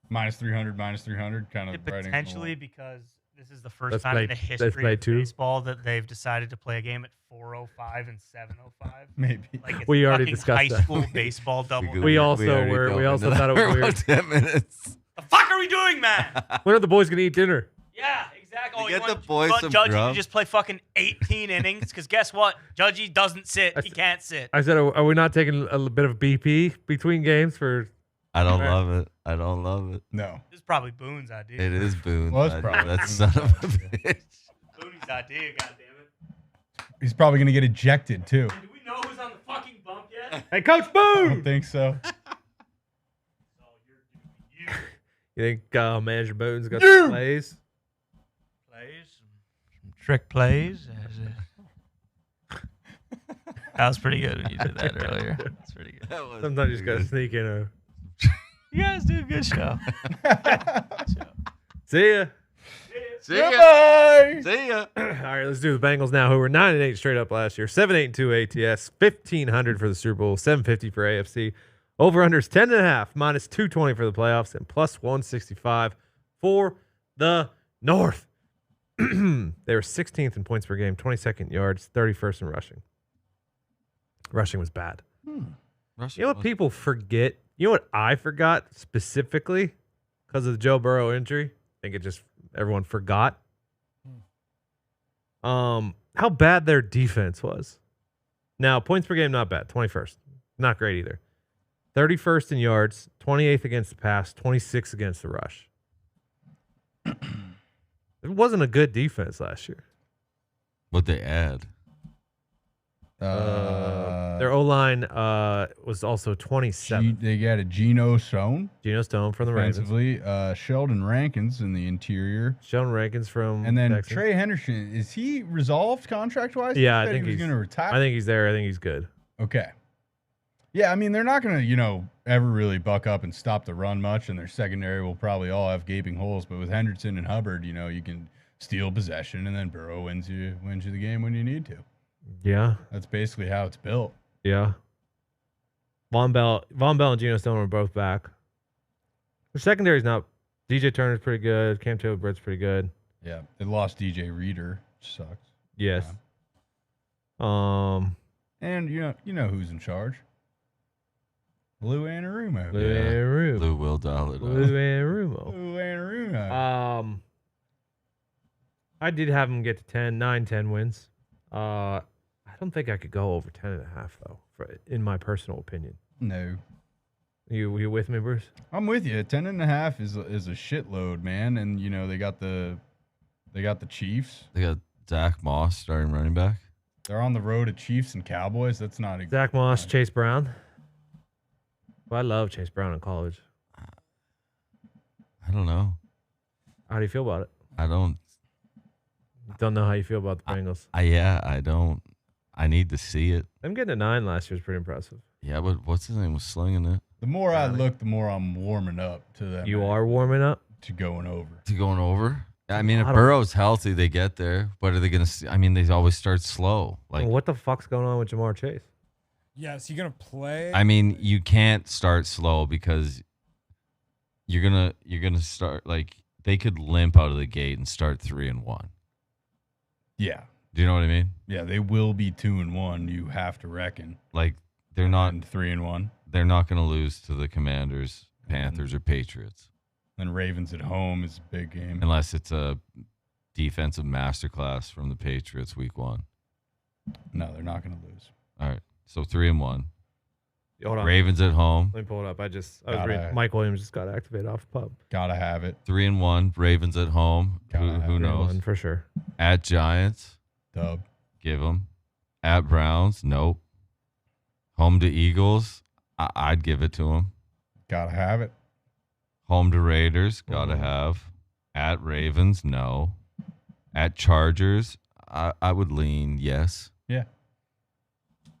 S3: Minus 300, kind of writing. on the
S5: Potentially
S3: wall.
S5: because this is the first
S1: Let's
S5: time
S1: play-
S5: in the
S1: let's
S5: history
S1: play
S5: of
S1: two.
S5: baseball that they've decided to play a game at 4:05 and 7:05.
S3: Maybe.
S5: Like it's
S1: We already
S5: fucking
S1: discussed
S5: high
S1: that.
S5: school baseball double.
S1: We also
S2: already
S1: were-
S2: dove
S1: we also
S2: into
S1: thought
S2: that
S1: it
S2: for
S1: was-
S2: about 10 minutes.
S5: The fuck are we doing, man?
S1: When are the boys gonna eat dinner?
S5: Yeah, exactly. Oh,
S2: Get
S5: you
S2: the
S5: want,
S2: boys
S5: you want
S2: some
S5: Judgy
S2: grub?
S5: to just play fucking 18 innings? Because guess what? Judgy doesn't sit. He can't sit.
S1: I said, are we not taking a bit of BP between games for?
S2: I don't love it. I don't love it.
S3: No.
S5: This is probably Boone's idea.
S2: It is Boone.
S3: Was
S2: I know
S3: probably
S2: that
S3: Boone's
S2: son of a bitch.
S5: Boone's idea, goddammit.
S3: He's probably going to get ejected, too.
S5: Do we know who's on the fucking bump yet?
S1: Hey, Coach
S3: I
S1: Boone!
S3: don't think so.
S5: Oh, you.
S1: You think Manager Boone's got
S3: You!
S1: some plays?
S5: Plays, some trick plays. That was pretty good when you did that earlier. That's pretty good.
S2: That was
S1: Sometimes you just gotta
S2: pretty
S1: sneak in a.
S5: You guys do a good show.
S1: See ya.
S2: good. See
S3: Bye.
S2: ya. See ya.
S1: All right, let's do the Bengals now, who were 9-8 straight up last year, 7-8-2 ATS, 1,500 for the Super Bowl, 750 for AFC. Over unders 10.5, minus 220 for the playoffs, and plus 165 for the North. They were 16th in points per game, 22nd yards, 31st in rushing. Rushing was bad.
S2: Russia
S1: You know what
S2: was-
S1: people forget? You know what I forgot specifically because of the Joe Burrow injury? I think it just everyone forgot. How bad their defense was. Now, points per game, not bad. 21st. Not great either. 31st in yards, 28th against the pass, 26th against the rush. It wasn't a good defense last year.
S2: What'd they add?
S1: Their O-line was also 27th.
S3: They got a Geno Stone
S1: Geno Stone from the Ravens.
S3: defensively, Sheldon Rankins in the interior,
S1: Sheldon Rankins from
S3: and then
S1: Texans.
S3: Trey Henderson. Is he resolved contract wise?
S1: Yeah, I think
S3: he was
S1: he's
S3: going to retire.
S1: I think he's there. I think he's good.
S3: Okay. Yeah, I mean they're not going to ever really buck up and stop the run much, and their secondary will probably all have gaping holes. But with Henderson and Hubbard, you can steal possession, and then Burrow wins you the game when you need to.
S1: Yeah.
S3: That's basically how it's built.
S1: Yeah. Von Bell and Geno Stone are both back. The secondary's not. DJ Turner's pretty good. Cam Taylor-Britt's pretty good.
S3: Yeah, they lost DJ Reader, which sucks.
S1: Yes.
S3: And you know who's in charge? Lou Anarumo.
S1: Lou Anarumo.
S2: Lou will dial it
S1: Lou
S2: up.
S1: Anarumo.
S3: Lou Anarumo.
S1: I did have him get to 9-10 wins. I don't think I could go over 10.5 though, in my personal opinion.
S3: No.
S1: You with me, Bruce?
S3: I'm with you. 10.5 is a shitload, man. And they got the Chiefs.
S2: They got Zach Moss starting running back.
S3: They're on the road at Chiefs and Cowboys. That's not
S1: Zach Moss, Chase Brown. Well, I love Chase Brown in college.
S2: I don't know.
S1: How do you feel about it?
S2: I don't.
S1: Don't know how you feel about the Bengals.
S2: I don't. I need to see it.
S1: Them getting a 9 last year was pretty impressive.
S2: Yeah, but what's his name was slinging it
S3: The more I look, the more I'm warming up to them.
S1: You are warming up?
S3: to going over.
S2: to going over. I mean, if
S1: I don't-
S2: Burrow's healthy, they get there. But are they going to? I mean, they always start slow. Like,
S1: What the fuck's going on with Jamar Chase?
S4: Yeah, is he gonna play?
S2: I mean, you can't start slow because you're gonna start like they could limp out of the gate and start 3-1.
S3: Yeah.
S2: Do you know what I mean?
S3: Yeah, they will be 2-1. You have to reckon.
S2: Like they're not
S3: And 3-1.
S2: they're not going to lose to the Commanders, Panthers, or Patriots
S3: Then Ravens at home is a big game.
S2: unless it's a defensive masterclass from the Patriots week 1.
S3: No, they're not going to lose.
S2: All right, so 3-1.
S1: Hold on.
S2: Ravens at home,
S1: Let me pull it up. I was
S3: Gotta-
S1: reading. Mike Williams just got activated off pub.
S3: Gotta have it.
S2: 3-1. Ravens at home.
S3: Gotta
S2: Who
S3: have
S2: knows?
S1: 3-1 for sure.
S2: At Giants,
S3: Dub.
S2: give them. At Browns, nope. Home to Eagles, I'd give it to them.
S3: Gotta have it.
S2: Home to Raiders, gotta
S1: Mhm.
S2: have. At Ravens, no. At Chargers, I would lean yes.
S3: Yeah.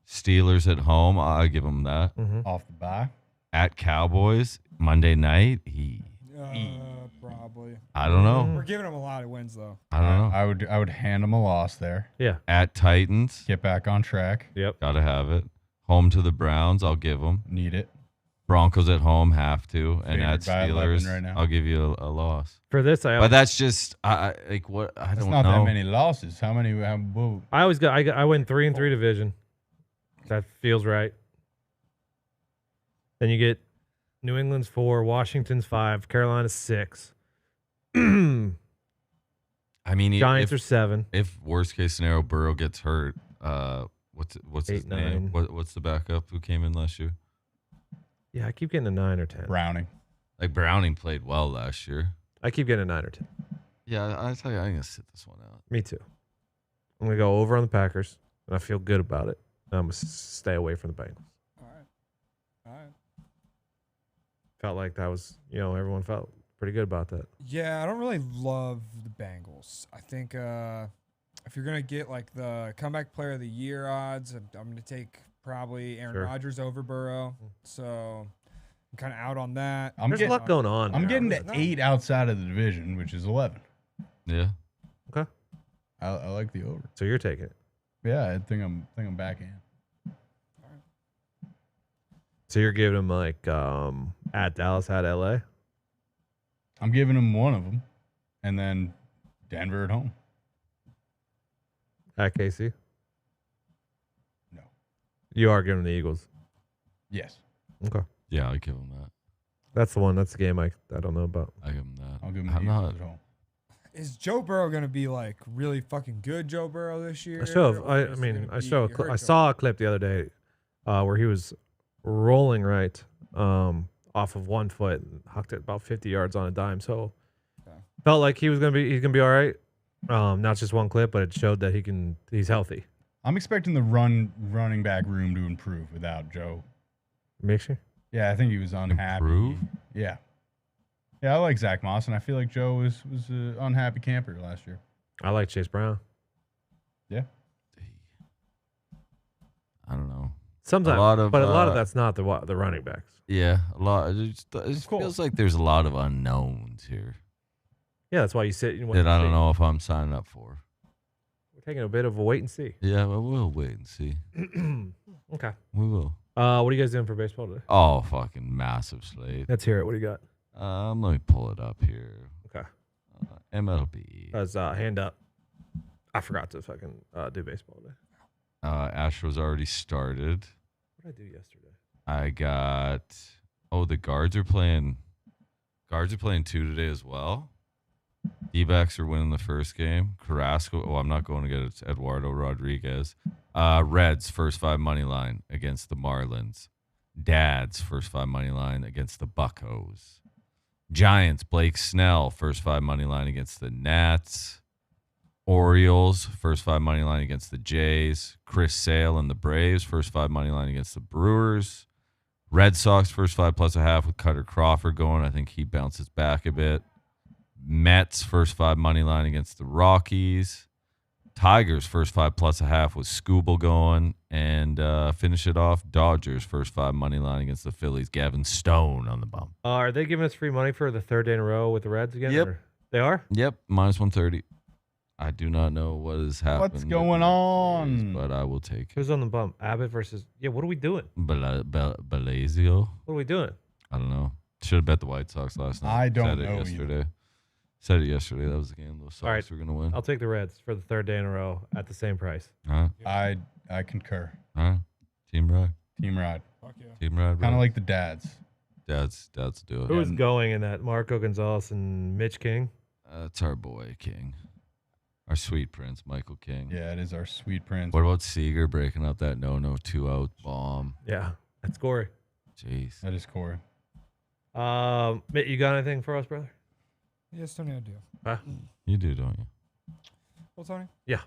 S2: Steelers at home, I give them that.
S1: Mm-hmm.
S3: Off the bye.
S2: At Cowboys, Monday night,
S4: Probably.
S2: I don't know.
S4: We're giving him a lot of wins though.
S2: I don't know.
S3: I would hand them a loss there.
S1: Yeah.
S2: At Titans,
S3: Get back on track.
S1: Yep.
S2: gotta have it. Home to the Browns, I'll give them.
S3: Need it.
S2: Broncos at home, have to. And at
S3: Favored by 11
S2: Steelers,
S3: right now.
S2: I'll give you a loss.
S1: For this,
S2: But that's just, I like what I
S3: That's
S2: don't
S3: not
S2: know.
S3: that many losses. How many? Whoa.
S1: I went 3-3 division. That feels right. Then you get New England's 4, Washington's 5, Carolina's 6.
S2: I mean,
S1: Giants
S2: if,
S1: are 7.
S2: if worst case scenario Burrow gets hurt, what's his
S1: 8,
S2: name?
S1: 9.
S2: What's the backup who came in last year?
S1: Yeah, I keep getting a 9 or 10.
S3: Browning.
S2: Like Browning played well last year.
S1: I keep getting a 9 or 10.
S2: Yeah, I tell you, I'm gonna sit this one out.
S1: Me too. I'm gonna go over on the Packers, and I feel good about it. I'm gonna stay away from the Bengals.
S4: All right.
S1: Felt like that was, everyone felt pretty good about that.
S4: Yeah, I don't really love the Bengals. I think if you're gonna get like the comeback player of the year odds, I'm gonna take probably Aaron
S1: Sure.
S4: Rodgers over Burrow. So I'm kind of out on that.
S1: There's a lot going on.
S3: I'm
S1: there.
S3: getting to
S4: No.
S3: 8 outside of the division, which is 11.
S2: Yeah.
S1: Okay.
S3: I like the over.
S1: So you're taking it.
S3: Yeah, I think I'm back in.
S1: So you're giving them like at Dallas, at LA.
S3: I'm giving them one of them, and then Denver at home.
S1: At KC.
S3: No.
S1: You are giving the Eagles.
S3: Yes,
S1: Okay.
S2: Yeah, I give him that.
S1: That's the one. That's the game I don't know about.
S2: I give him that.
S3: I'll give them
S2: I'm
S3: the Eagles
S2: not.
S3: at home.
S4: Is Joe Burrow gonna be like really fucking good, Joe Burrow, this year?
S1: I show.
S4: or
S1: I
S4: is he
S1: mean,
S4: gonna
S1: I
S4: be
S1: show.
S4: hurt
S1: I
S4: Joe
S1: saw a clip the other day where he was rolling right off of 1 foot and hucked it about 50 yards on a dime. So
S4: Okay.
S1: felt like he's gonna be all right. Not just one clip, but it showed that he's healthy.
S3: I'm expecting the running back room to improve without Joe.
S1: Makes you.
S3: Yeah, I think he was unhappy.
S2: Improve?
S3: Yeah. Yeah, I like Zach Moss, and I feel like Joe was an unhappy camper last year.
S1: I like Chase Brown.
S3: Yeah.
S2: I don't know.
S1: Sometimes,
S2: A lot of,
S1: but a lot of that's not the running backs.
S2: Yeah, a lot. It just
S3: cool.
S2: feels like there's a lot of unknowns here
S1: Yeah, that's why you sit.
S2: that I don't know if I'm signing up for.
S1: taking a bit of a wait and see.
S2: Yeah, well, we'll wait and see.
S1: Okay.
S2: We will.
S1: What are you guys doing for baseball today?
S2: Oh, fucking massive slate.
S1: Let's hear it. What do you got?
S2: Let me pull it up here.
S1: Okay.
S2: MLB.
S1: That's hand up. I forgot to fucking do baseball today.
S2: Astros already started.
S1: What did I do yesterday?
S2: I got. Oh, the guards are playing. Guards are playing 2 today as well. D-backs are winning the first game. Carrasco. Oh, I'm not going to get it. It's Eduardo Rodriguez. Reds first 5 money line against the Marlins. Dads first 5 money line against the Buccos. Giants Blake Snell first 5 money line against the Nats. Orioles first 5 money line against the Jays. Chris Sale and the Braves first 5 money line against the Brewers. Red Sox first 5 plus a half with Cutter Crawford going. I think he bounces back a bit. Mets first 5 money line against the Rockies. Tigers first 5 plus a half with Scooble going. And finish it off, Dodgers first 5 money line against the Phillies. Gavin Stone on the bump.
S1: Are they giving us free money for the 3rd day in a row with the Reds again?
S2: Yep.
S1: Or? They are?
S2: Yep, minus 130. I do not know what has happened.
S3: What's going on?
S2: But I will take it.
S1: Who's on the bump? Abbott versus. Yeah, what are we doing?
S2: Belazio?
S1: What are we doing?
S2: I don't know. Should have bet the White Sox last night.
S3: I don't
S2: Said it
S3: know
S2: yesterday. Said it yesterday. That was the game. Those Sox
S1: All right.
S2: were going to win.
S1: I'll take the Reds for the 3rd day in a row at the same price.
S2: Huh?
S3: I concur.
S2: Huh? Team Ride.
S3: Team Ride.
S4: Fuck yeah.
S2: Team Ride.
S3: Kind of like the dads.
S2: Dad's do it.
S1: Who's going in that? Marco Gonzalez and Mitch King?
S2: That's our boy, King. Our sweet prince, Michael King.
S3: Yeah, it is our sweet prince.
S2: What about Seager breaking up that no 2-out bomb?
S1: Yeah, that's Corey.
S2: Jeez.
S3: That is Corey.
S1: Mitt, you got anything for us, brother?
S4: Yes, Tony, I do.
S1: Huh?
S2: You do, don't you?
S4: Well, Tony?
S1: Yeah.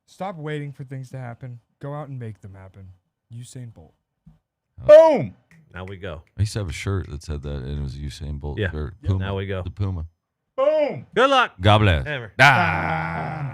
S4: Stop waiting for things to happen. Go out and make them happen. Usain Bolt.
S3: Boom!
S1: Now we go.
S2: I used to have a shirt that said that, and it was a Usain Bolt
S1: Yeah.
S2: shirt.
S1: Yeah,
S2: Puma.
S1: now we go.
S2: The Puma.
S3: Boom!
S1: Good luck.
S2: God bless.
S1: Hammer.
S2: Ah.